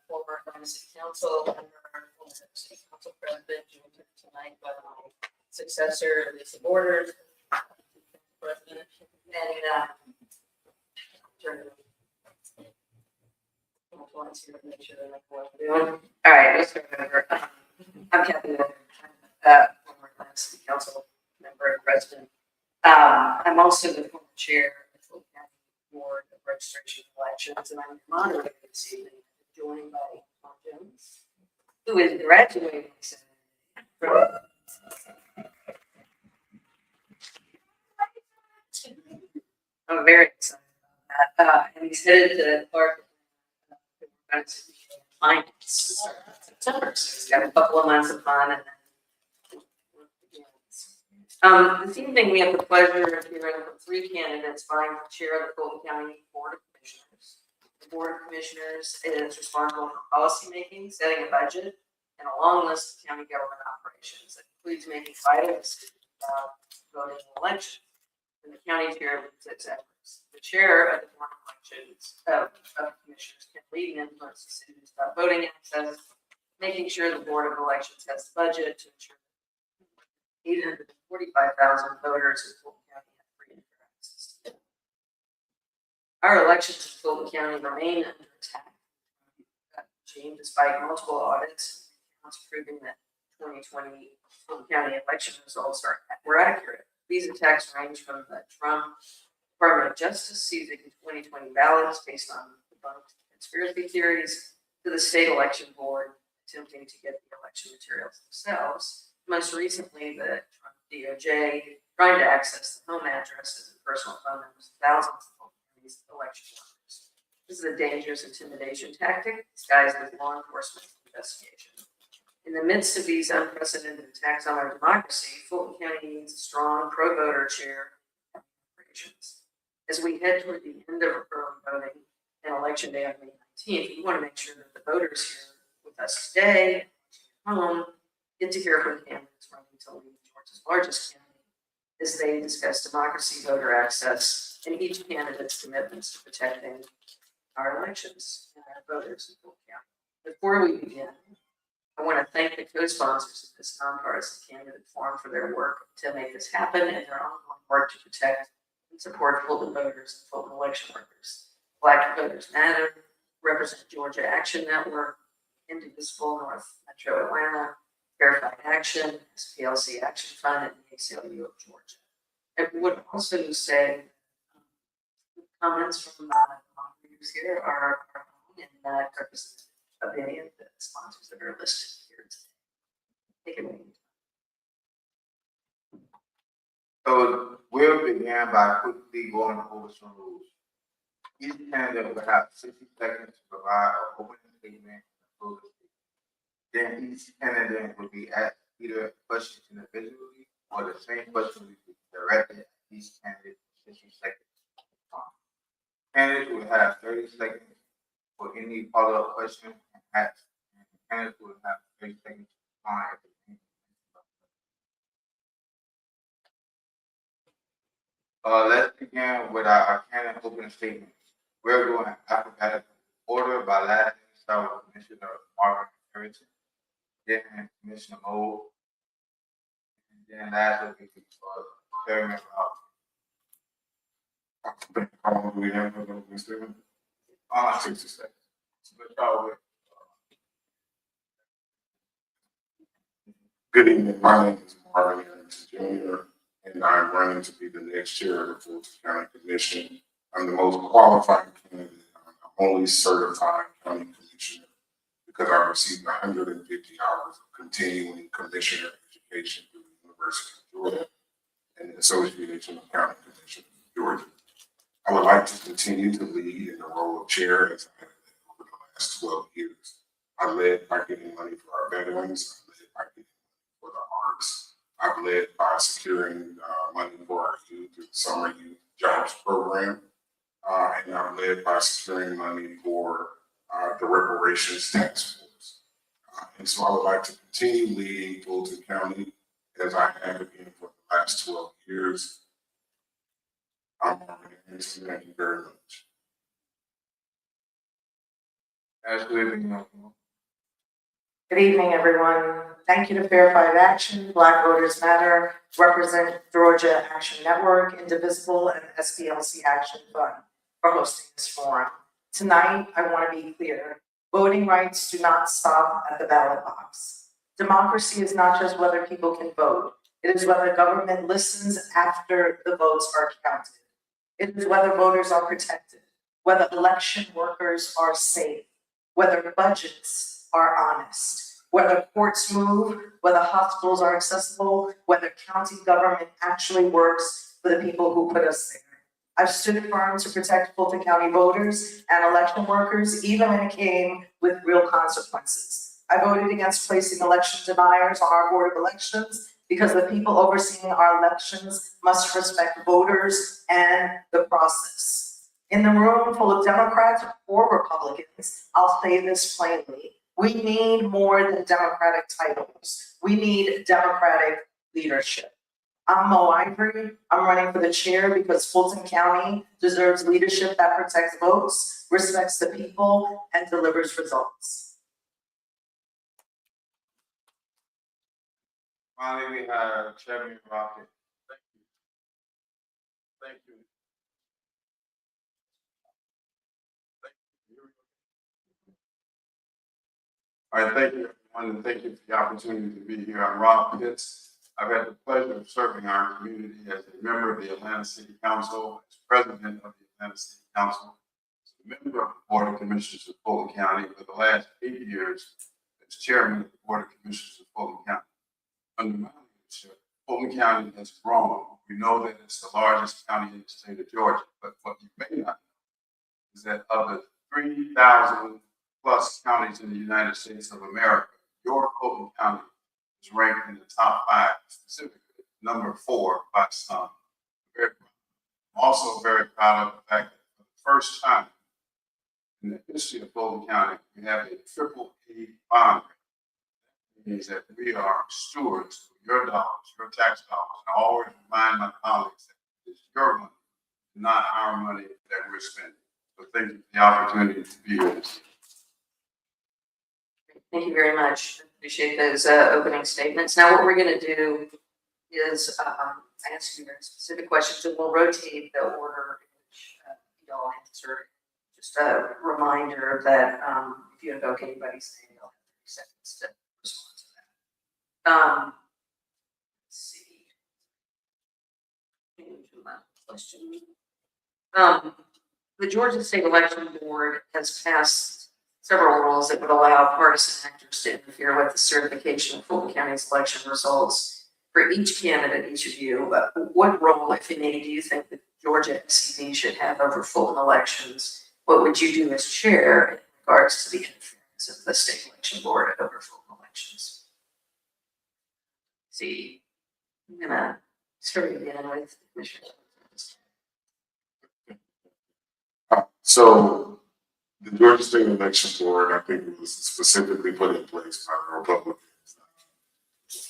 former City Council member, former City Council President, joined tonight by my successor, Lisa Borders, President, and turn it over. To make sure that what I'm doing. All right, let's start over. I'm Kathy Miller, former City Council member and president. I'm also the former chair of the Fulton County Board of Registration of Elections, and I'm the moderator this evening, joined by Tom Jones, who is graduating from. I'm very excited about that. And he's headed to Clark. September, so he's got a couple of months of fun, and then this evening we have the pleasure of hearing from three candidates vying for chair of the Fulton County Board of Commissioners. The Board of Commissioners is responsible for policy making, setting a budget, and a long list of county government operations that includes making vital decisions about voting in elections. And the county chair leads its efforts. The chair of the Board of Elections of Commissioners can lead and influence decisions about voting access, making sure the Board of Elections has the budget to ensure 845,000 voters in Fulton County have free and fair access to it. Our elections in Fulton County remain under attack, despite multiple audits and proving that 2020 Fulton County election results were accurate. These attacks range from the Trump Department of Justice seizing 2020 ballots based on debunked conspiracy theories to the state election board attempting to get the election materials themselves. Most recently, the Trump DOJ trying to access the home addresses and personal phone numbers of thousands of these election workers. This is a dangerous intimidation tactic disguised as law enforcement investigation. In the midst of these unprecedented attacks on our democracy, Fulton County needs a strong pro-voter chair of operations. As we head toward the end of early voting and election day on May 19th, we want to make sure that the voters here with us today, at home, get to hear from candidates running to lead Georgia's largest county as they discuss democracy, voter access, and each candidate's commitments to protecting our elections and our voters in Fulton County. Before we begin, I want to thank the co-sponsors of this nonpartisan candidate forum for their work to make this happen and their ongoing work to protect and support Fulton voters and Fulton election workers. Black Voters Matter, Represent Georgia Action Network, Indivisible North Metro Atlanta, Verified Action, SPLC Action Fund, and the ACLU of Georgia. I would also say comments from the moderators here are own and that represent of any of the sponsors that are listed here today. Take it away. So we'll begin by quickly going over some rules. Each candidate will have 60 seconds to provide an opening statement and a closing statement. Then each candidate will be asked either questions individually or the same question will be directed at each candidate for 60 seconds. Candidates will have 30 seconds for any follow-up question and ask. And candidates will have 30 seconds to respond at the end. Let's begin with our candidate opening statement. We're going alphabetical order by last name, start with Commissioner Margaret Harrington, then Commissioner Moe, and then last will be Terry Member. How long do we have for the opening statement? 60 seconds. So let's start with. Good evening. My name is Marvin Harrington Jr., and I'm running to be the next chair of the Fulton County Commission. I'm the most qualified candidate. I'm the only certified county commissioner because I received 150 hours of continuing commissioner education through the University of Georgia and the Association of County Commissioners of Georgia. I would like to continue to lead in the role of chair as I have led over the last 12 years. I led by getting money for our veterans. I led by getting money for the arts. I've led by securing money for our youth through the Summer Youth Jobs Program. And I've led by securing money for the reparations task force. And so I would like to continue leading Fulton County as I have been for the last 12 years. I'm Marvin Harrington. Thank you very much. Absolutely. Good evening, everyone. Thank you to Fair Fight Action, Black Voters Matter, Represent Georgia Action Network, Indivisible, and SPLC Action Fund for hosting this forum. Tonight, I want to be clear. Voting rights do not stop at the ballot box. Democracy is not just whether people can vote. It is whether government listens after the votes are counted. It is whether voters are protected, whether election workers are safe, whether budgets are honest, whether courts move, whether hospitals are accessible, whether county government actually works for the people who put us there. I've stood firm to protect Fulton County voters and election workers, even when it came with real consequences. I voted against placing election deniers on our Board of Elections because the people overseeing our elections must respect voters and the process. In the room full of Democrats or Republicans, I'll say this plainly, we need more than Democratic titles. We need Democratic leadership. I'm Mo Ivory. I'm running for the chair because Fulton County deserves leadership that protects votes, respects the people, and delivers results. Finally, we have Chairman Rocket. Thank you. All right, thank you, everyone, and thank you for the opportunity to be here. I'm Rob Pitts. I've had the pleasure of serving our community as a member of the Atlanta City Council, as president of the Atlanta City Council, as a member of the Board of Commissioners of Fulton County for the last 8 years as chairman of the Board of Commissioners of Fulton County. Under my leadership, Fulton County has grown. We know that it's the largest county in the state of Georgia, but what you may not know is that of the 3,000 plus counties in the United States of America, your Fulton County is ranked in the top 5, specifically number 4 by some. I'm also very proud of the fact that for the first time in the history of Fulton County, we have a triple A bond rate. That means that we are stewards of your dollars, your tax dollars. And I always remind my colleagues that it's your money, not our money that we're spending. So thank you for the opportunity to be here this evening. Thank you very much. Appreciate those opening statements. Now, what we're going to do is ask you very specific questions, and we'll rotate the order in which you all answer. Just a reminder that if you invoke anybody's name, you'll have 30 seconds to respond to that. Let's see. Change my question. The Georgia State Election Board has passed several rules that would allow partisan actors to interfere with the certification of Fulton County's election results. For each candidate, each of you, what role, if any, do you think that Georgia SCB should have over Fulton elections? What would you do as chair in regards to the interference of the state election board over Fulton elections? See, I'm gonna start again with Commissioner. So the Georgia State Election Board, I think, was specifically put in place by the Republicans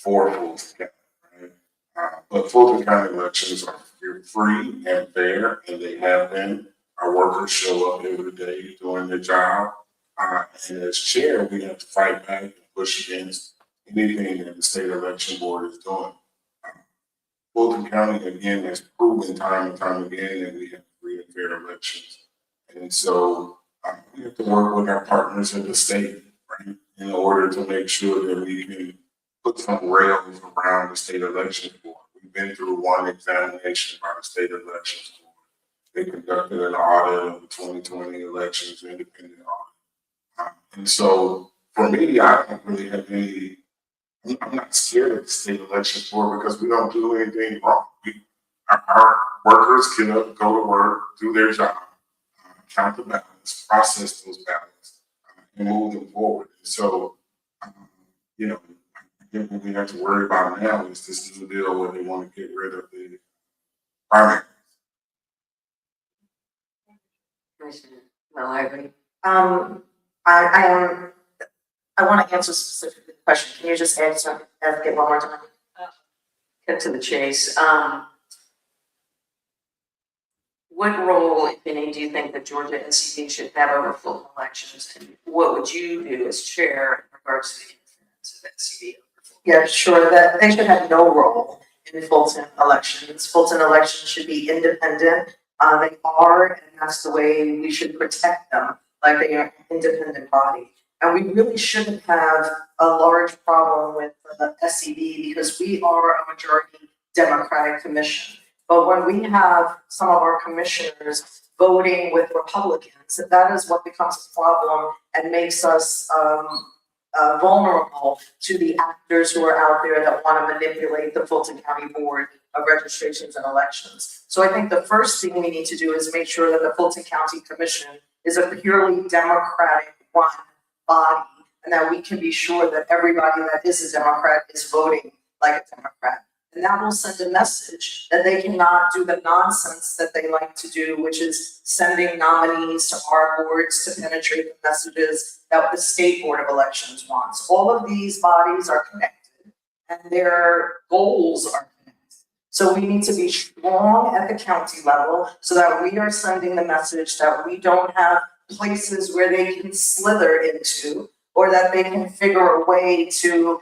for Fulton County, right? But Fulton County elections are free and fair, and they have been. Our workers show up every day doing their job. And as chair, we have to fight back and push against anything that the state election board is doing. Fulton County, again, has proven time and time again that we have free and fair elections. And so we have to work with our partners in the state, right, in order to make sure that we can put some rails around the state election board. We've been through one examination by the state elections board. They conducted an audit of the 2020 elections, independent audit. And so for me, I don't really have any, I'm not scared of the state election board because we don't do anything wrong. Our workers get up, go to work, do their job, count the ballots, process those ballots, and move them forward. And so, you know, I think what we have to worry about now is this new deal where they want to get rid of the primary. Well, I agree. I want to answer specifically the question. Can you just ask it one more time? Get to the chase. what role, if any, do you think that Georgia SCD should have over Fulton elections? And what would you do as chair in regards to the interference of SCD over Fulton? Yeah, sure, that they should have no role in Fulton elections. Fulton elections should be independent. They are, and that's the way we should protect them, like they are an independent body. And we really shouldn't have a large problem with the SCD because we are a majority Democratic commission. But when we have some of our commissioners voting with Republicans, that is what becomes a problem and makes us vulnerable to the actors who are out there that want to manipulate the Fulton County Board of Registrations and Elections. So I think the first thing we need to do is make sure that the Fulton County Commission is a purely Democratic run body, and that we can be sure that everybody that is a Democrat is voting like a Democrat. And that will send a message that they cannot do the nonsense that they like to do, which is sending nominees to our boards to penetrate the messages that the state board of elections wants. All of these bodies are connected and their goals are connected. So we need to be strong at the county level so that we are sending the message that we don't have places where they can slither into, or that they can figure a way to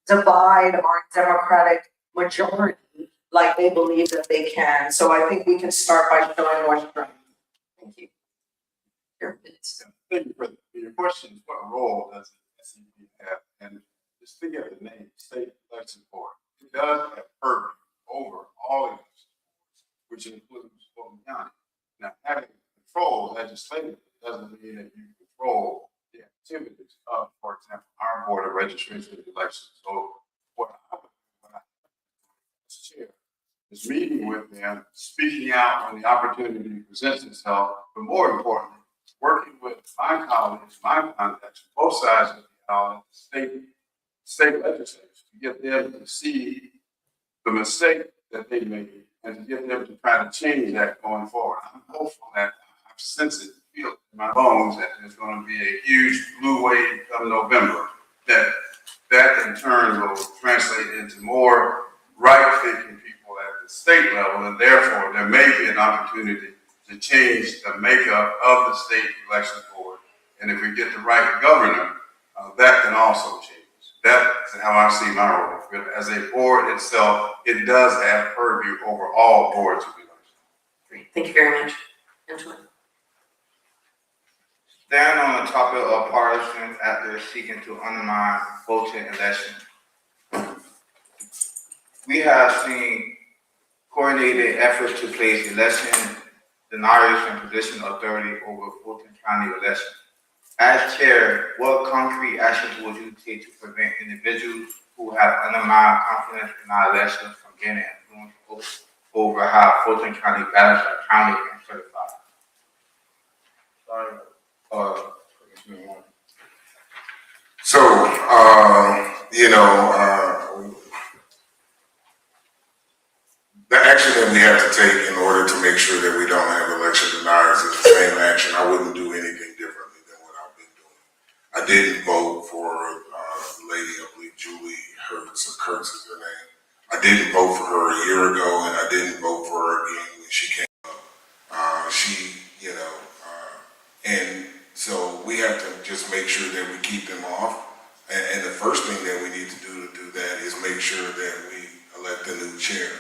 divide our Democratic majority like they believe that they can. So I think we can start by showing more strength. Thank you. Your minutes. Thank you for your question. What role does the SCD have? And just think of the name, State Election Board. It does have purview over all elections, which includes Fulton County. Now, having control legislatively doesn't mean that you control the activities of, for example, our Board of Registration and Elections. So what I would do when I as chair is meeting with them, speaking out when the opportunity presents itself, but more importantly, working with my colleagues, my contacts, both sides of the aisle, state legislators, to get them to see the mistake that they made and to get them to try to change that going forward. I'm hopeful that I've sensed it, feel it in my bones that there's going to be a huge blue wave come November, that in turn will translate into more right-thinking people at the state level, and therefore there may be an opportunity to change the makeup of the state election board. And if we get the right governor, that can also change. That's how I see my role. But as a board itself, it does have purview over all boards of elections. Great, thank you very much. Angela. Staying on the topic of partisan after seeking to undermine Fulton election, we have seen coordinated efforts to place election deniers in position of authority over Fulton County election. As chair, what concrete actions would you take to prevent individuals who have undermined confidence in our elections from gaining influence over how Fulton County ballots are counted and certified? So, the action that we have to take in order to make sure that we don't have election deniers is the same action. I wouldn't do anything differently than what I've been doing. I didn't vote for the lady, I believe Julie Kurtz is her name. I didn't vote for her a year ago, and I didn't vote for her again when she came up. And so we have to just make sure that we keep them off. And the first thing that we need to do that is make sure that we elect a new chair.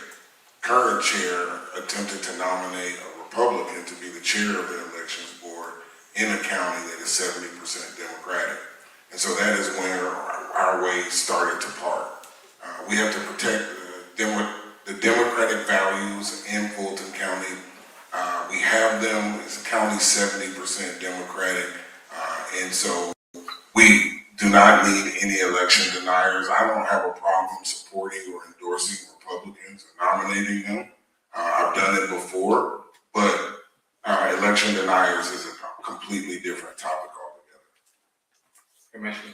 Current chair attempted to nominate a Republican to be the chair of the elections board in a county that is 70% Democratic. And so that is when our ways started to part. We have to protect the democratic values in Fulton County. We have them, it's a county 70% Democratic. And so we do not need any election deniers. I don't have a problem supporting or endorsing Republicans and nominating them. I've done it before, but election deniers is a completely different topic altogether. Commissioner,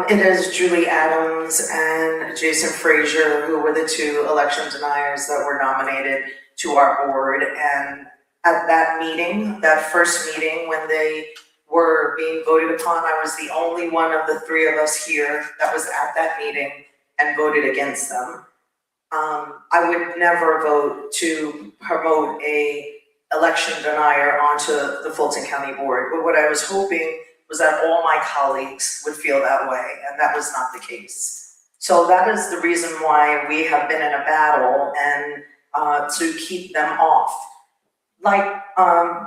It is Julie Adams and Jason Frazier who were the two election deniers that were nominated to our board. And at that meeting, that first meeting when they were being voted upon, I was the only one of the three of us here that was at that meeting and voted against them. I would never vote to promote a election denier onto the Fulton County Board. But what I was hoping was that all my colleagues would feel that way, and that was not the case. So that is the reason why we have been in a battle and to keep them off. Like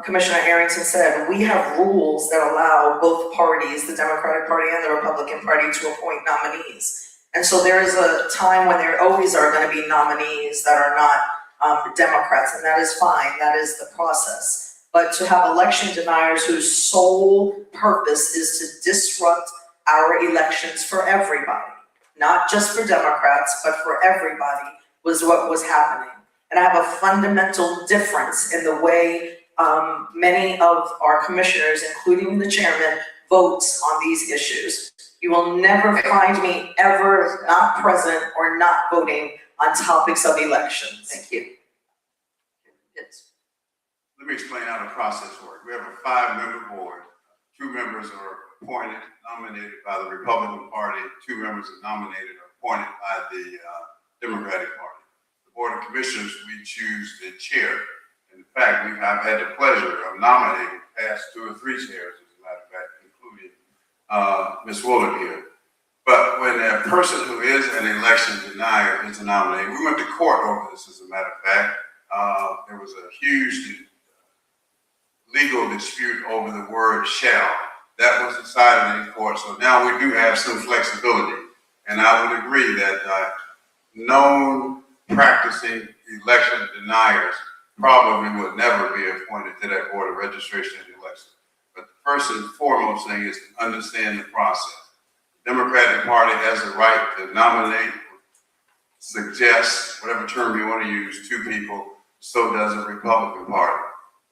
Commissioner Arrington said, we have rules that allow both parties, the Democratic Party and the Republican Party, to appoint nominees. And so there is a time when there always are going to be nominees that are not Democrats, and that is fine, that is the process. But to have election deniers whose sole purpose is to disrupt our elections for everybody, not just for Democrats, but for everybody, was what was happening. And I have a fundamental difference in the way many of our commissioners, including the chairman, votes on these issues. You will never find me ever not present or not voting on topics of elections. Thank you. Yes. Let me explain how the process works. We have a 5-member board. 2 members are appointed, nominated by the Republican Party. 2 members are nominated or appointed by the Democratic Party. The Board of Commissioners, we choose the chair. In fact, I've had the pleasure of nominating past 2 or 3 chairs, as a matter of fact, including Ms. Woolard here. But when a person who is an election denier is nominated, we went to court over this, as a matter of fact. There was a huge legal dispute over the word shall. That was decided in court, so now we do have some flexibility. And I would agree that known practicing election deniers probably would never be appointed to that Board of Registration and Election. But the first and foremost thing is to understand the process. The Democratic Party has the right to nominate, suggest, whatever term you want to use, 2 people. So does the Republican Party.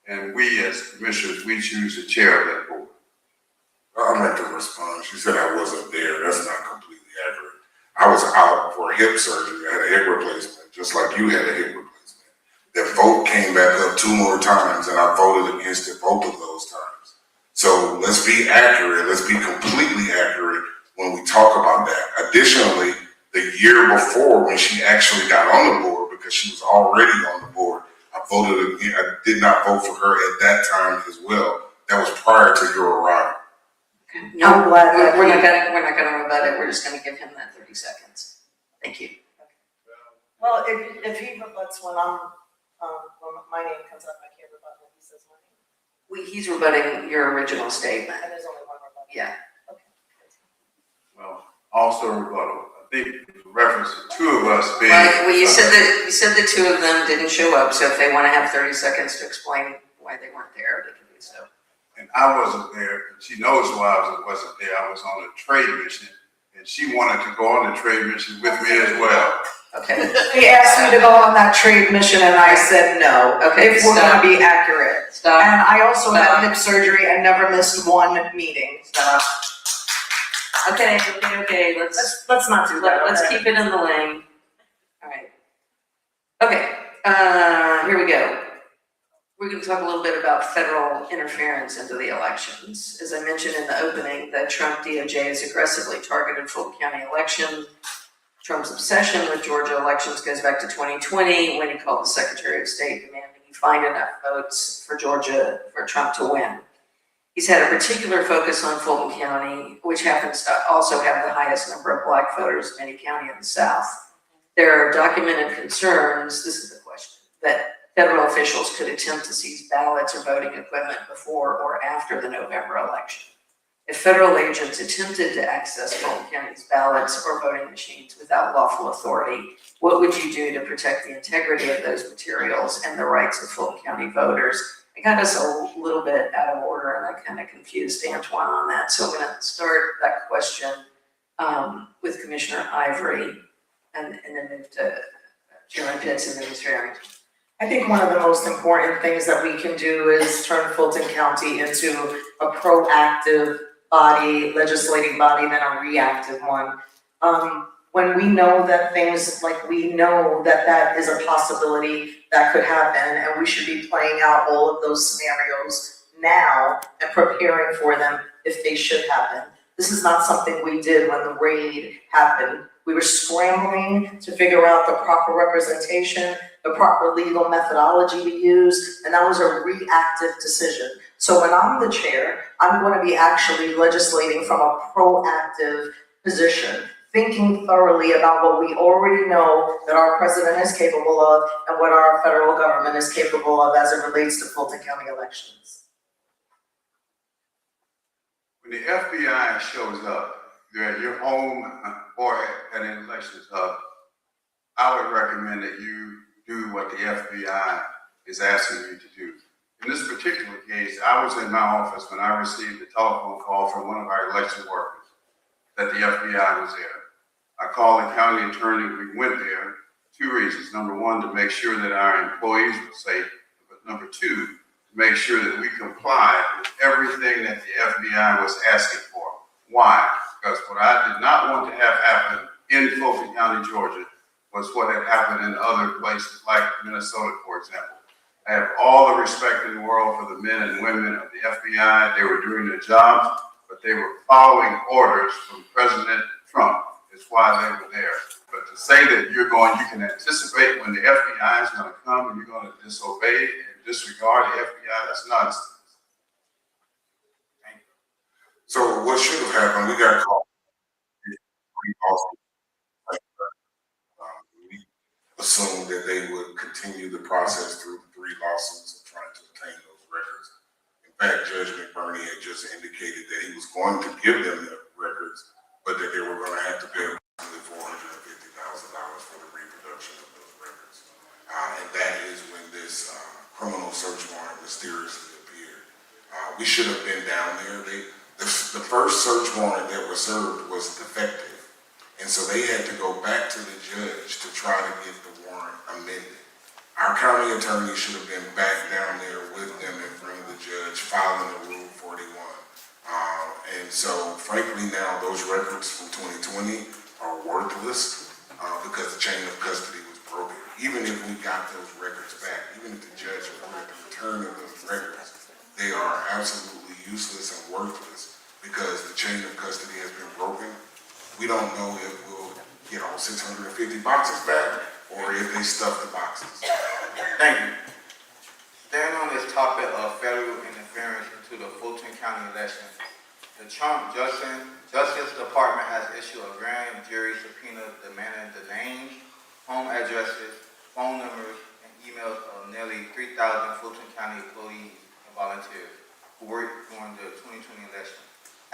And we as commissioners, we choose the chair of that board. I'd like to respond. She said I wasn't there. That's not completely accurate. I was out for a hip surgery. I had a hip replacement, just like you had a hip replacement. The vote came back up 2 more times, and I voted against it both of those times. So let's be accurate. Let's be completely accurate when we talk about that. Additionally, the year before, when she actually got on the board, because she was already on the board, I voted again. I did not vote for her at that time as well. That was prior to your arrival. Okay. No, I'm glad that we're not gonna rebut it. We're just gonna give him that 30 seconds. Thank you. Well, if he rebuts when when my name comes up, I can't rebut when he says my name. He's rebutting your original statement. And there's only one rebuttal. Yeah. Okay. Well, also rebuttal. I think in reference to 2 of us being. Well, you said that 2 of them didn't show up, so if they want to have 30 seconds to explain why they weren't there, they can do so. And I wasn't there, and she knows why I wasn't there. I was on a trade mission, and she wanted to go on the trade mission with me as well. Okay. He asked me to go on that trade mission and I said no. Okay, if we're stop. gonna be accurate. Stop. And I also Stop. had hip surgery and never missed 1 meeting. Stop. Okay. Let's not do that. Let's okay? keep it in the lane. All right. Okay, here we go. We're going to talk a little bit about federal interference into the elections. As I mentioned in the opening, the Trump DOJ has aggressively targeted Fulton County election. Trump's obsession with Georgia elections goes back to 2020 when he called the Secretary of State demanding he find enough votes for Georgia for Trump to win. He's had a particular focus on Fulton County, which happens to also have the highest number of Black voters of any county in the South. There are documented concerns, this is the question, that federal officials could attempt to seize ballots or voting equipment before or after the November election. If federal agents attempted to access Fulton County's ballots or voting machines without lawful authority, what would you do to protect the integrity of those materials and the rights of Fulton County voters? I got us a little bit out of order and I kind of confused Antoine on that. So I'm going to start that question with Commissioner Ivory and then move to Chairman Pitts and then Mr. Arrington. I think one of the most important things that we can do is turn Fulton County into a proactive body, legislating body, than a reactive one. When we know that things, like we know that that is a possibility that could happen, and we should be playing out all of those scenarios now and preparing for them if they should happen. This is not something we did when the raid happened We were scrambling to figure out the proper representation, the proper legal methodology to use, and that was a reactive decision. So when I'm the chair, I'm going to be actually legislating from a proactive position, thinking thoroughly about what we already know that our president is capable of and what our federal government is capable of as it relates to Fulton County elections. When the FBI shows up, either at your home or at an elections hub, I would recommend that you do what the FBI is asking you to do. In this particular case, I was in my office when I received a telephone call from one of our election workers that the FBI was there. I called the county attorney, we went there, 2 reasons. Number one, to make sure that our employees were safe, but number two, to make sure that we complied with everything that the FBI was asking for. Why? Because what I did not want to have happen in Fulton County, Georgia, was what had happened in other places like Minnesota, for example. I have all the respect in the world for the men and women of the FBI. They were doing their jobs, but they were following orders from President Trump. It's why they were there. But to say that you can anticipate when the FBI is going to come and you're going to disobey and disregard the FBI, that's nonsense. So what should have happened, we got called. We assumed that they would continue the process through the 3 lawsuits of trying to obtain those records. In fact, Judge McBurney had just indicated that he was going to give them the records, but that they were going to have to pay approximately $450,000 for the reproduction of those records. And that is when this criminal search warrant mysteriously appeared. We should have been down there. The first search warrant that was served was defective. And so they had to go back to the judge to try to get the warrant amended. Our county attorney should have been back down there with them in front of the judge, filing the Rule 41. And so, frankly, now those records from 2020 are worthless because the chain of custody was broken. Even if we got those records back, even if the judge ordered the return of those records, they are absolutely useless and worthless because the chain of custody has been broken. We don't know if we'll get all 650 boxes back or if they stuff the boxes. Thank you. Staying on this topic of federal interference into the Fulton County election, the Trump Justice Department has issued a grand jury subpoena demanding the names, home addresses, phone numbers, and emails of nearly 3,000 Fulton County employees and volunteers who worked during the 2020 election.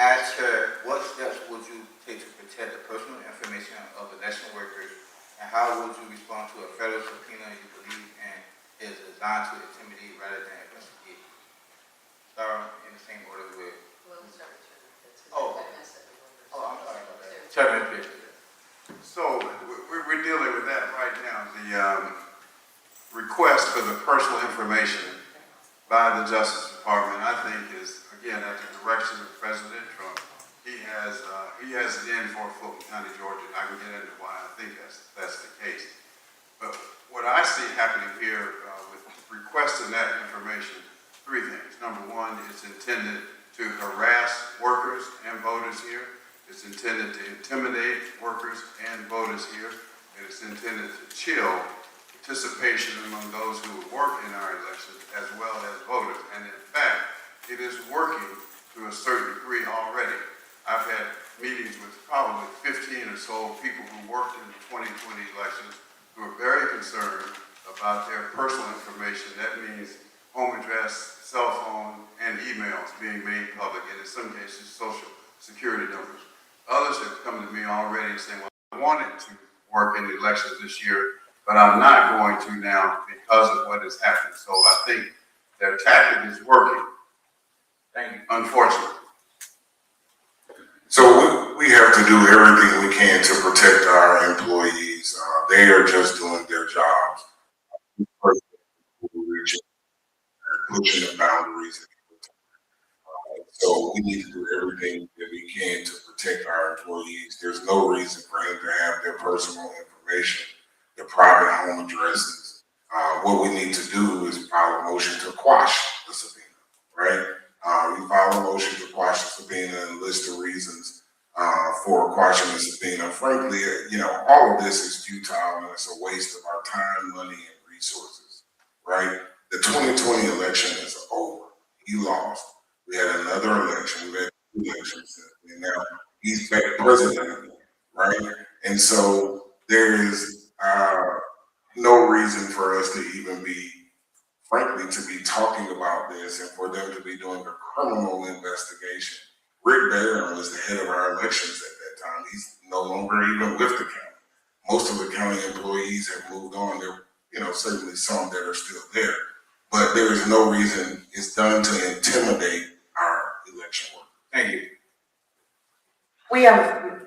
As chair, what steps would you take to protect the personal information of election workers, and how would you respond to a federal subpoena you believe in is designed to intimidate rather than investigate? Start in the same order with. I'm sorry about that. Chairman Pierce. So we're dealing with that right now. The request for the personal information by the Justice Department, I think, is again at the direction of President Trump. He has it in for Fulton County, Georgia. And I can get into why I think that's the case. But what I see happening here with requesting that information, 3 things. Number one, it's intended to harass workers and voters here. It's intended to intimidate workers and voters here. And it's intended to chill participation among those who work in our elections as well as voters. And in fact, it is working to a certain degree already. I've had meetings with probably 15 or so people who worked in the 2020 elections who are very concerned about their personal information. That means home address, cell phone, and emails being made public, and in some cases, social security numbers. Others have come to me already saying, well, I wanted to work in the elections this year, but I'm not going to now because of what has happened. So I think their tactic is working. Thank you. Unfortunately. So we have to do everything we can to protect our employees. They are just doing their jobs. Pushing the boundaries. So we need to do everything that we can to protect our employees. There's no reason for them to have their personal information, their private home addresses. What we need to do is file a motion to quash the subpoena, right? We file a motion to quash the subpoena and list the reasons for quashing this subpoena. Frankly, all of this is futile and it's a waste of our time, money, and resources, right? The 2020 election is over. He lost. We had another election. We had two elections, and now he's back president again, right? And so there is no reason for us to even be, frankly, to be talking about this and for them to be doing a criminal investigation. Rick Barron was the head of our elections at that time. He's no longer even with the county. Most of the county employees have moved on. There, certainly some that are still there, but there is no reason it's done to intimidate our election work. Thank you. We have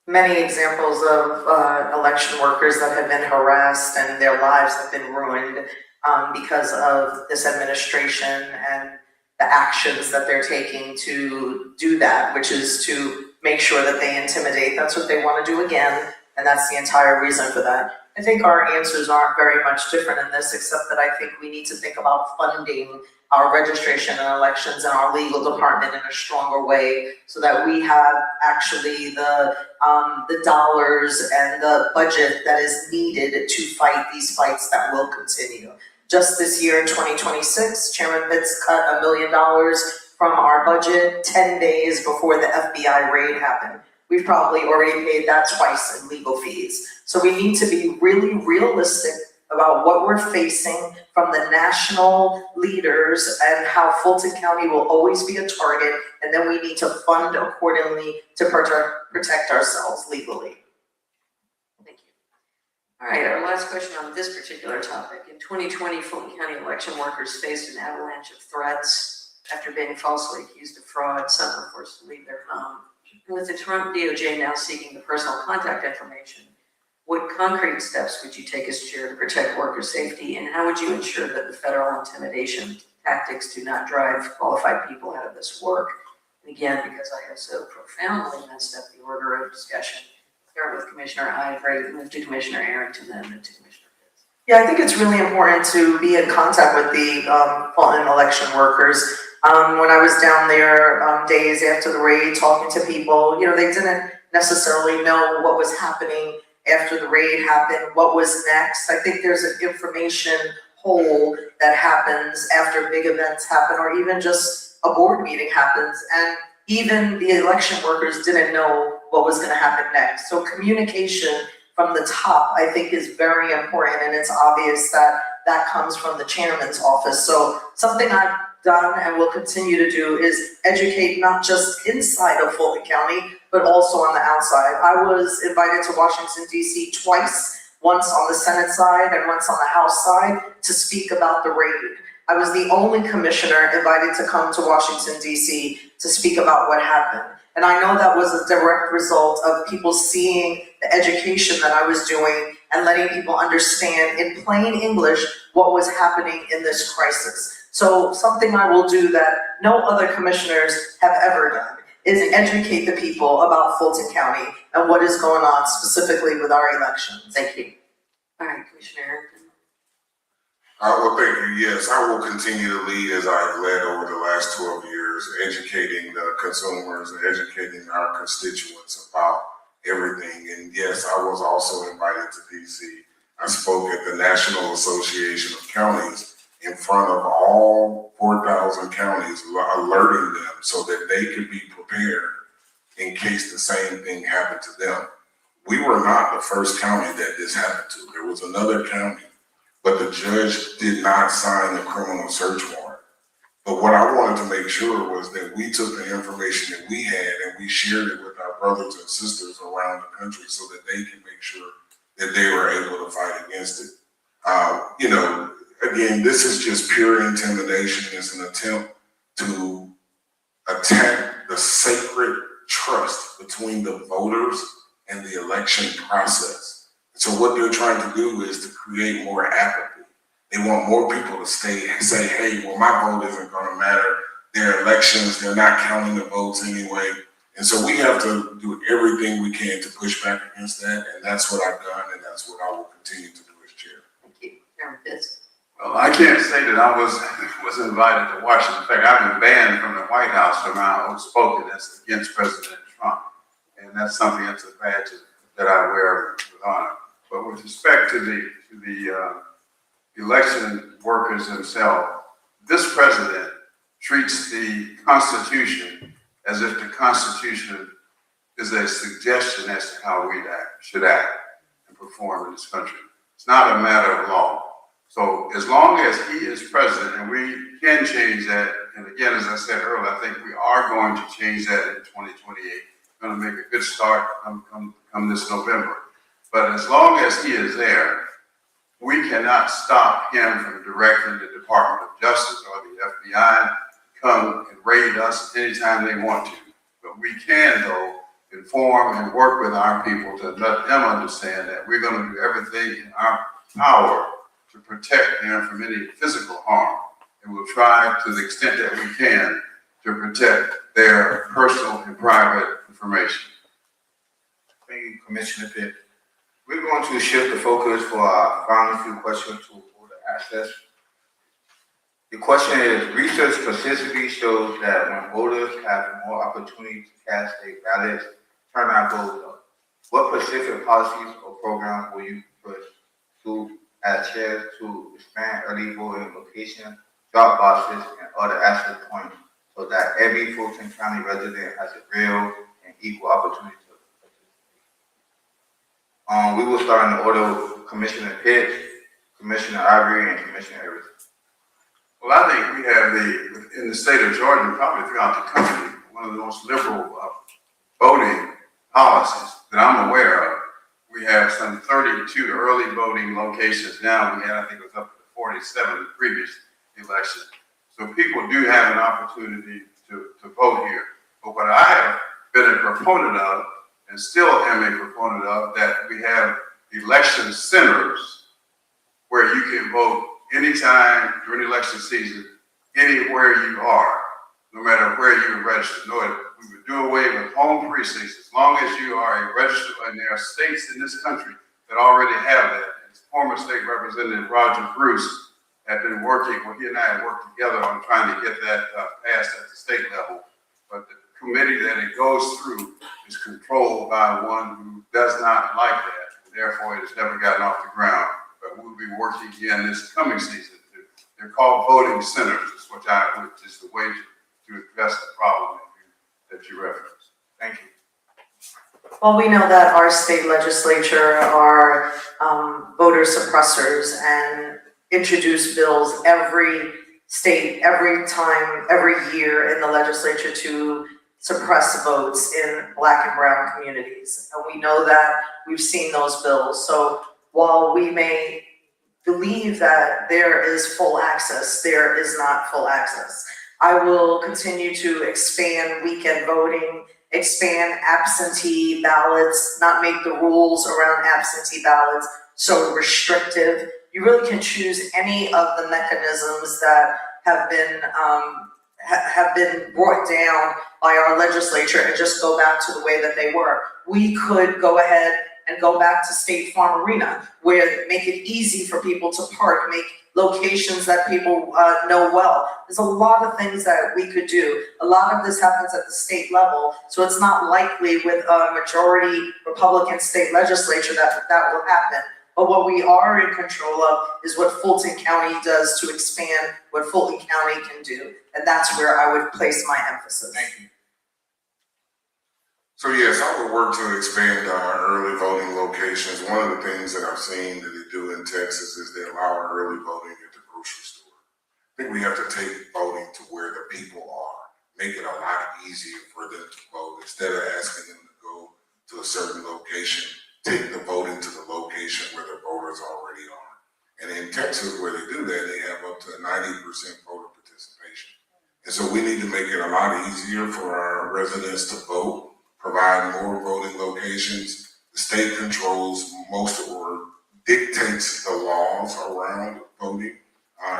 many examples of election workers that have been harassed and their lives have been ruined because of this administration and the actions that they're taking to do that, which is to make sure that they intimidate. That's what they want to do again, and that's the entire reason for that. I think our answers aren't very much different in this, except that I think we need to think about funding our registration and elections and our legal department in a stronger way so that we have actually the dollars and the budget that is needed to fight these fights that will continue. Just this year in 2026, Chairman Pitts cut $1 million from our budget 10 days before the FBI raid happened. We've probably already paid that twice in legal fees. So we need to be really realistic about what we're facing from the national leaders and how Fulton County will always be a target, and then we need to fund accordingly to protect ourselves legally. Thank you. All right, our last question on this particular topic. In 2020, Fulton County election workers faced an avalanche of threats after being falsely accused of fraud. Some were forced to leave their home. And with the Trump DOJ now seeking the personal contact information, what concrete steps would you take as chair to protect worker safety, and how would you ensure that the federal intimidation tactics do not drive qualified people out of this work? And again, because I have so profoundly messed up the order of discussion, start with Commissioner Ivory, move to Commissioner Arrington, then move to Commissioner Pitts. Yeah, I think it's really important to be in contact with the Fulton election workers. When I was down there days after the raid talking to people, they didn't necessarily know what was happening after the raid happened, what was next. I think there's an information hole that happens after big events happen, or even just a board meeting happens, and even the election workers didn't know what was going to happen next. So communication from the top, I think, is very important, and it's obvious that that comes from the chairman's office. So something I've done and will continue to do is educate not just inside of Fulton County, but also on the outside. I was invited to Washington, D.C. twice, once on the Senate side and once on the House side, to speak about the raid. I was the only commissioner invited to come to Washington, D.C. to speak about what happened. And I know that was a direct result of people seeing the education that I was doing and letting people understand in plain English what was happening in this crisis. So something I will do that no other commissioners have ever done is educate the people about Fulton County and what is going on specifically with our elections. Thank you. All right, Commissioner Arrington. Well, thank you. Yes, I will continue to lead as I've led over the last 12 years, educating the consumers and educating our constituents about everything. And yes, I was also invited to DC. I spoke at the National Association of Counties in front of all 4,000 counties, alerting them so that they could be prepared in case the same thing happened to them. We were not the first county that this happened to. There was another county, but the judge did not sign the criminal search warrant. But what I wanted to make sure was that we took the information that we had and we shared it with our brothers and sisters around the country so that they could make sure that they were able to fight against it. Again, this is just pure intimidation. It's an attempt to attack the sacred trust between the voters and the election process. So what they're trying to do is to create more apathy. They want more people to say, hey, well, my vote isn't going to matter. They're elections. They're not counting the votes anyway. And so we have to do everything we can to push back against that. And that's what I've done. And that's what I will continue to do as chair. Thank you. Chairman Pitts. Well, I can't say that I was invited to Washington. In fact, I've been banned from the White House for my outspoken against President Trump. And and that's something that's a badge that I wear with honor. But with respect to the election workers themselves, this president treats the Constitution as if the Constitution is a suggestion as to how we should act and perform in this country. It's not a matter of law. So as long as he is president, and we can change that, and again, as I said earlier, I think we are going to change that in 2028. We're going to make a good start come this November. But as long as he is there, we cannot stop him from directing the Department of Justice or the FBI to come and raid us anytime they want to. But we can, though, inform and work with our people to let them understand that we're going to do everything in our power to protect them from any physical harm. And we'll try to the extent that we can to protect their personal and private information. Thank you, Commissioner Pitt. We're going to shift the focus for our final few questions to voter access. The question is, research specifically shows that when voters have more opportunity to cast their ballots, turnout goes up. What specific policies or programs will you pursue as chair to expand early voting locations, drop boxes, and other access points so that every Fulton County resident has a real and equal opportunity to participate? We will start in the order of Commissioner Pitt, Commissioner Ivory, and Commissioner Everett. Well, I think we have in the state of Georgia, probably throughout the country, one of the most liberal voting policies that I'm aware of. We have some 32 early voting locations now. We had, I think it was up to 47 the previous election. So people do have an opportunity to vote here. But what I have been a proponent of, and still am a proponent of, that we have election centers where you can vote anytime during election season, anywhere you are, no matter where you're registered. No, we would do away with home precincts as long as you are a registered, and there are states in this country that already have that. And former state representative Roger Bruce had been working, well, he and I had worked together on trying to get that passed at the state level. But the committee that it goes through is controlled by one who does not like that, and therefore it has never gotten off the ground. But we'll be working again this coming season. They're called voting centers, which is the way to address the problem that you referenced. Thank you. Well, we know that our state legislature are voter suppressors and introduce bills every state, every time, every year in the legislature to suppress votes in Black and brown communities. And we know that, we've seen those bills. So while we may believe that there is full access, there is not full access. I will continue to expand weekend voting, expand absentee ballots, not make the rules around absentee ballots so restrictive. You really can choose any of the mechanisms that have been brought down by our legislature and just go back to the way that they were. We could go ahead and go back to State Farm Arena, where make it easy for people to park, make locations that people know well. There's a lot of things that we could do. A lot of this happens at the state level, so it's not likely with a majority Republican state legislature that will happen. But what we are in control of is what Fulton County does to expand what Fulton County can do. And that's where I would place my emphasis. Thank you. So yes, I would work to expand our early voting locations. One of the things that I've seen that they do in Texas is they allow our early voting at the grocery store. I think we have to take voting to where the people are, make it a lot easier for them to vote. Instead of asking them to go to a certain location, take the voting to the location where the voters already are. And in Texas, where they do that, they have up to 90% voter participation. And so we need to make it a lot easier for our residents to vote, provide more voting locations. The state controls most or dictates the laws around voting.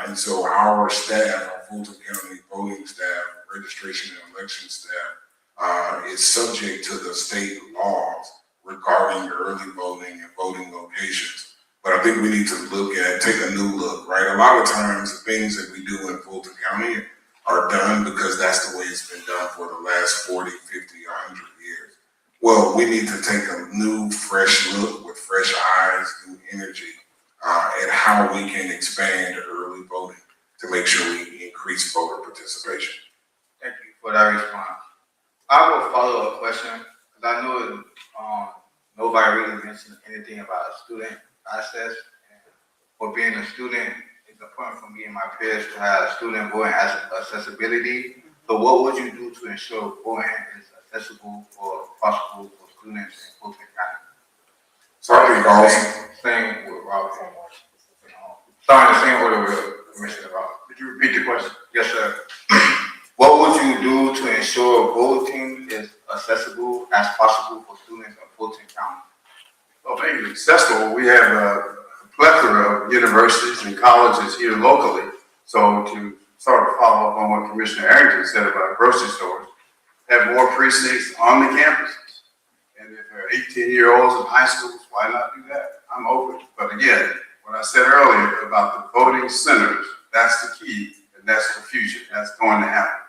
And so our staff, our Fulton County voting staff, registration and election staff, is subject to the state laws regarding early voting and voting locations. But I think we need to take a new look, right? A lot of times the things that we do in Fulton County are done because that's the way it's been done for the last 40, 50, 100 years. Well, we need to take a new, fresh look with fresh eyes, new energy, at how we can expand early voting to make sure we increase voter participation. Thank you for that response. I have a follow-up question, because I know, nobody really mentioned anything about student access. And for being a student, it's important for me and my peers to have student voting accessibility. So what would you do to ensure voting is accessible or possible for students in Fulton County? So I think also, Same with Robert. Starting the same order with Commissioner Robert. Could you repeat the question? Yes, sir. What would you do to ensure voting is accessible as possible for students in Fulton County? Well, making it accessible, we have a plethora of universities and colleges here locally. So to sort of follow up on what Commissioner Arrington said about grocery stores, have more precincts on the campuses. And if there are 18-year-olds in high schools, why not do that? I'm open. But again, what I said earlier about the voting centers, that's the key, and that's the future. That's going to happen.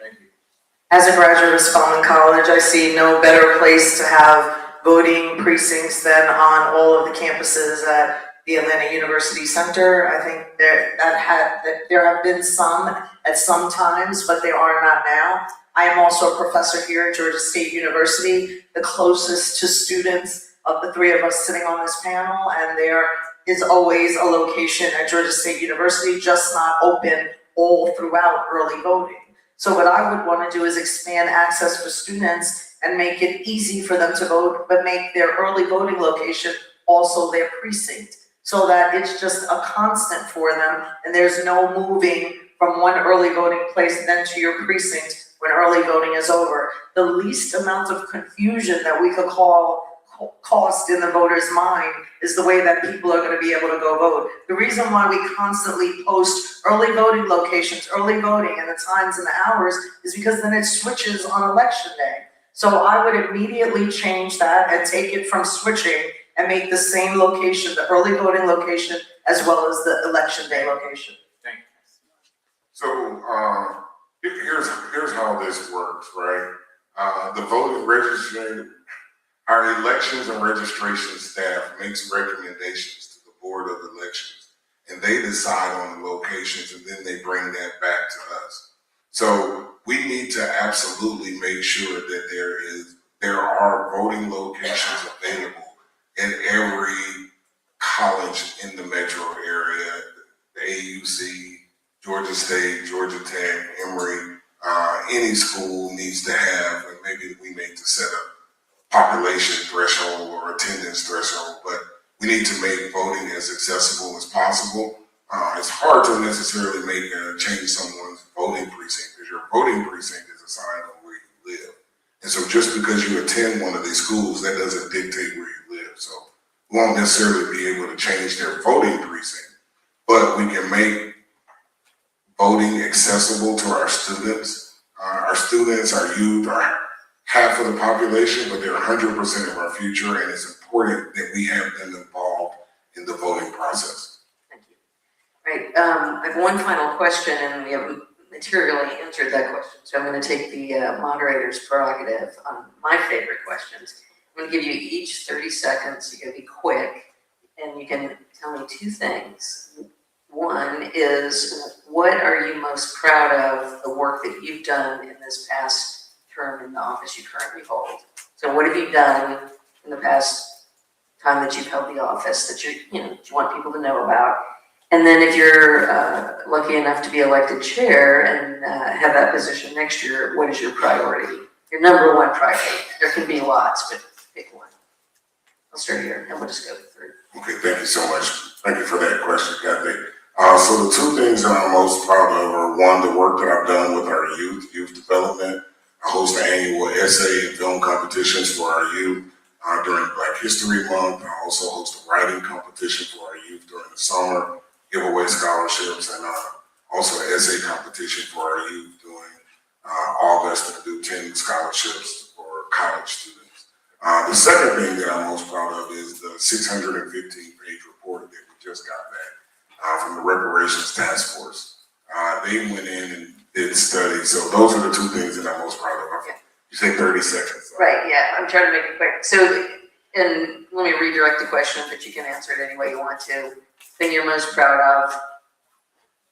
Thank you. As a graduate of Fulton College, I see no better place to have voting precincts than on all of the campuses at the Atlanta University Center. I think there have been some at some times, but there are not now. I am also a professor here at Georgia State University, the closest to students of the three of us sitting on this panel, and there is always a location at Georgia State University, just not open all throughout early voting. So what I would want to do is expand access for students and make it easy for them to vote, but make their early voting location also their precinct, so that it's just a constant for them and there's no moving from one early voting place then to your precinct when early voting is over. The least amount of confusion that we could cost in the voter's mind is the way that people are going to be able to go vote. The reason why we constantly post early voting locations, early voting, and the times and the hours is because then it switches on election day. So I would immediately change that and take it from switching and make the same location, the early voting location, as well as the election day location. Thank you. so here's how this works, right? The voting registry, our elections and registration staff makes recommendations to the Board of Elections, and they decide on the locations, and then they bring that back to us. So we need to absolutely make sure that there are voting locations available in every college in the metro area, the AUC, Georgia State, Georgia Tech, Emory, any school needs to have, and maybe we need to set a population threshold or attendance threshold, but we need to make voting as accessible as possible. It's hard to necessarily change someone's voting precinct, because your voting precinct is assigned on where you live. And so just because you attend one of these schools, that doesn't dictate where you live. So we won't necessarily be able to change their voting precinct, but we can make voting accessible to our students. Our students, our youth, are half of the population, but they're 100% of our future, and it's important that we have them involved in the voting process. Thank you. Right, I have one final question, and we have materially answered that question. So I'm going to take the moderator's prerogative on my favorite questions. I'm going to give you each 30 seconds. You got to be quick, and you can tell me two things. One is, what are you most proud of the work that you've done in this past term in the office you currently hold? So what have you done in the past time that you've held the office that you want people to know about? And then if you're lucky enough to be elected chair and have that position next year, what is your priority? Your number one priority? There can be lots, but pick one. I'll start here and we'll just go through. Okay, thank you so much. Thank you for that question, Kathy. So the two things that I'm most proud of are, one, the work that I've done with our youth development. I host annual essay and film competitions for our youth during Black History Month. I also host a writing competition for our youth during the summer, give away scholarships, and also an essay competition for our youth during August, and do 10 scholarships for college students. The second thing that I'm most proud of is the 615-page report that we just got back from the Reparations Task Force. They went in and did studies, so those are the two things that I'm most proud of. You You say 30 seconds. Right, yeah, I'm trying to make it quick. So, and let me redirect the question, but you can answer it any way you want to. Thing you're most proud of,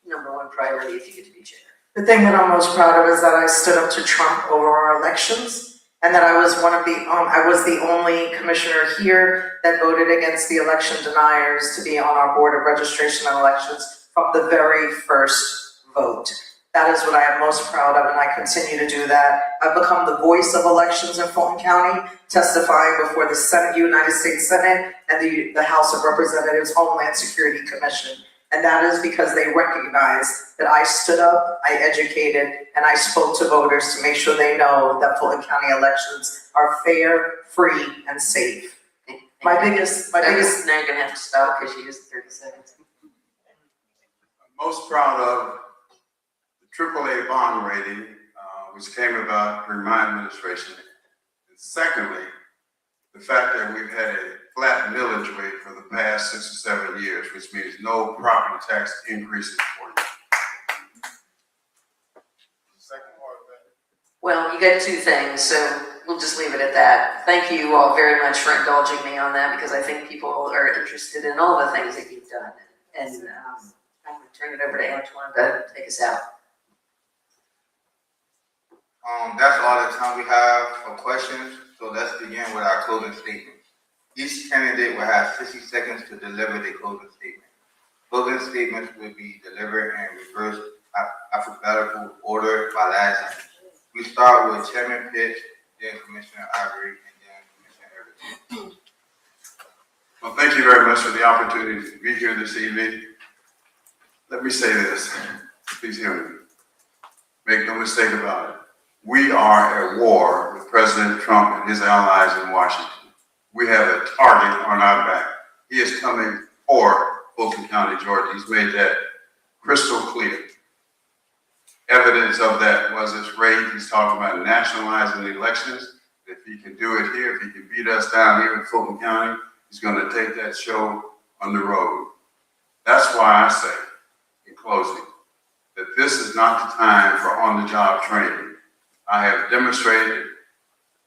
number one priority if you get to be chair. The thing that I'm most proud of is that I stood up to Trump over our elections, and that I was I was the only commissioner here that voted against the election deniers to be on our board of registration and elections from the very first vote. That is what I am most proud of, and I continue to do that. I've become the voice of elections in Fulton County, testifying before the Senate, United States Senate, and the House of Representatives Homeland Security Commission. And that is because they recognize that I stood up, I educated, and I spoke to voters to make sure they know that Fulton County elections are fair, free, and safe. My biggest, Now you're gonna have to stop because you used 30 seconds. I'm most proud of the AAA bond rating, which came about during my administration. And secondly, the fact that we've had a flat millage rate for the past 6 or 7 years, which means no property tax increases for you. The second part of that. Well, you got two things, so we'll just leave it at that. Thank you all very much for indulging me on that, because I think people are interested in all the things that you've done. And I'm gonna turn it over to Antoine to take us out. That's all the time we have for questions, so let's begin with our closing statement. Each candidate will have 60 seconds to deliver their closing statement. Closing statements will be delivered in reverse alphabetical order by last name. We start with Chairman Pitts, then Commissioner Ivory, and then Commissioner Everett. Well, thank you very much for the opportunity to be here this evening. Let me say this, please hear me. Make no mistake about it. We are at war with President Trump and his allies in Washington. We have a target on our back. He is coming for Fulton County, Georgia. He's made that crystal clear. Evidence of that was his raid. He's talking about nationalizing the elections. If he can do it here, if he can beat us down here in Fulton County, he's going to take that show on the road. That's why I say, in closing, that this is not the time for on-the-job training. I have demonstrated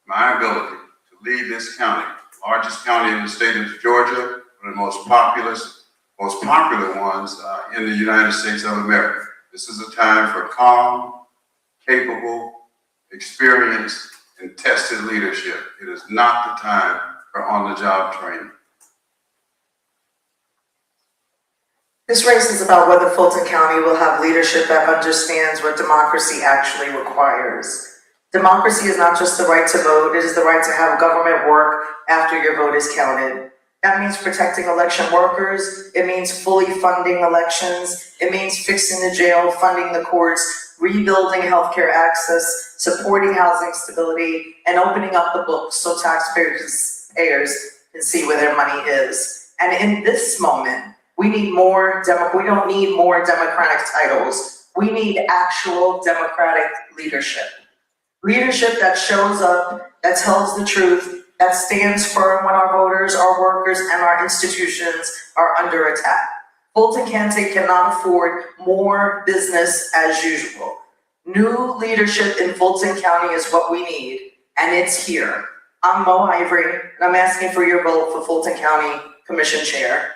my ability to lead this county, largest county in the state of Georgia, one of the most popular ones in the United States of America. This is a time for calm, capable, experienced, and tested leadership. It is not the time for on-the-job training. This race is about whether Fulton County will have leadership that understands what democracy actually requires. Democracy is not just the right to vote, it is the right to have government work after your vote is counted. That means protecting election workers, it means fully funding elections, it means fixing the jail, funding the courts, rebuilding healthcare access, supporting housing stability, and opening up the books so taxpayers can see where their money is. And in this moment, we don't need more democratic titles. We need actual democratic leadership. Leadership that shows up, that tells the truth, that stands firm when our voters, our workers, and our institutions are under attack. Fulton County cannot afford more business as usual. New leadership in Fulton County is what we need, and it's here. I'm Mo Ivory, and I'm asking for your vote for Fulton County Commission Chair.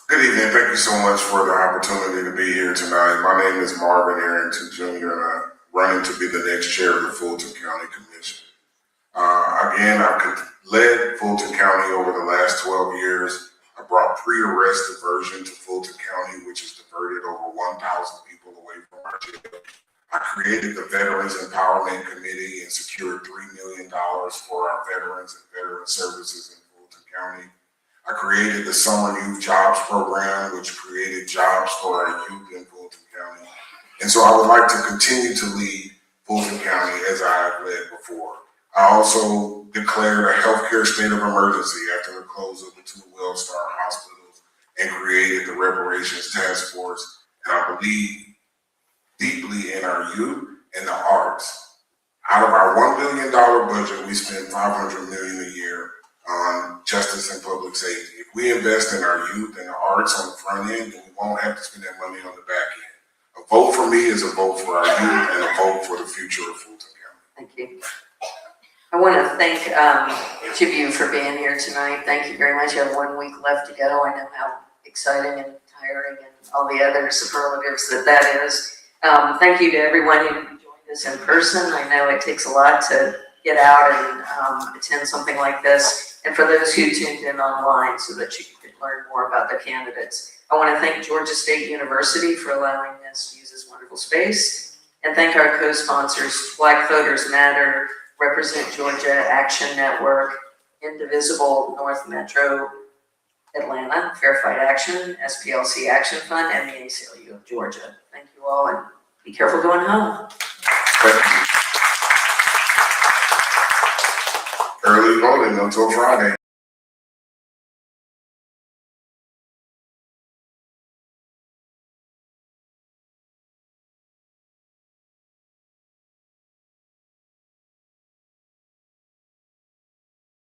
Good evening. Thank you so much for the opportunity to be here tonight. My name is Marvin Arrington Jr. and I'm running to be the next chair of the Fulton County Commission. Again, I've led Fulton County over the last 12 years. I brought pre-arrest diversion to Fulton County, which has diverted over 1,000 people away from our jail. I created the Veterans Empowerment Committee and secured $3 million for our veterans and veteran services in Fulton County. I created the Summer Youth Jobs Program, which created jobs for our youth in Fulton County. And so I would like to continue to lead Fulton County as I have led before. I also declared a healthcare state of emergency after the close of the 2 WellStar hospitals and created the Reparations Task Force. And I believe deeply in our youth and the arts. Out of our $1 billion budget, we spend $500 million a year on justice and public safety. If we invest in our youth and the arts on the front end, then we won't have to spend that money on the back end. A vote for me is a vote for our youth and a vote for the future of Fulton County. Thank you. I want to thank each of you for being here tonight. Thank you very much. You have 1 week left to go. I know how exciting and tiring and all the other superlatives that is. Thank you to everyone who joined us in person. I know it takes a lot to get out and attend something like this. And for those who tuned in online so that you could learn more about the candidates. I want to thank Georgia State University for allowing us to use this wonderful space. And thank our co-sponsors, Black Voters Matter, Represent Georgia Action Network, Indivisible North Metro Atlanta, Fair Fight Action, SPLC Action Fund, and the ACLU of Georgia. Thank you all, and be careful going home. Early voting until Friday.